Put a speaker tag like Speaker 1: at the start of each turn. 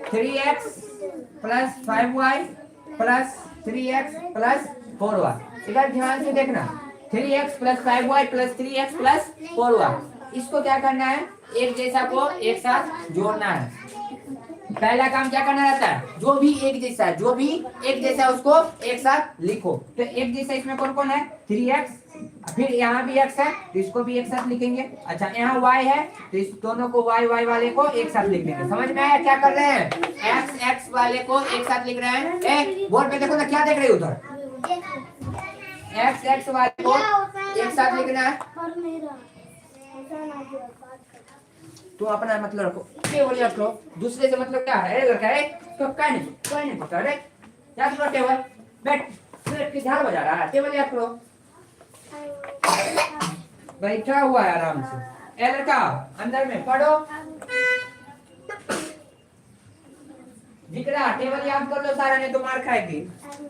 Speaker 1: 3x plus 5y plus 3x plus 4y। इधर ध्यान से देखना, 3x plus 5y plus 3x plus 4y, इसको क्या करना है, एक जैसा को एक साथ जोड़ना है। पहला काम क्या करना रहता है, जो भी एक जैसा है, जो भी एक जैसा है उसको एक साथ लिखो। तो एक जैसा इसमें कौन कौन है, 3x, फिर यहाँ भी x है तो इसको भी एक साथ लिखेंगे। अच्छा यहाँ y है तो इस दोनों को y वाले को एक साथ लिख देंगे। समझ में आया क्या कर रहे हैं, x वाले को एक साथ लिख रहे हैं। बोर्ड पे देखो ना, क्या देख रहे हो उधर, x वाले को एक साथ लिखना है। तो अपना मतलब रखो, टेबल रख लो, दूसरे से मतलब क्या है लड़का है तो कोई नहीं पता रे, याद करो टेबल, बैठ के झाड़ बजा रहा है, टेबल याद करो, बैठा हुआ है आराम से। ए लड़का अंदर में पढ़ो, दिख रहा, टेबल याद कर लो सारा, नहीं तो मार खाएगी।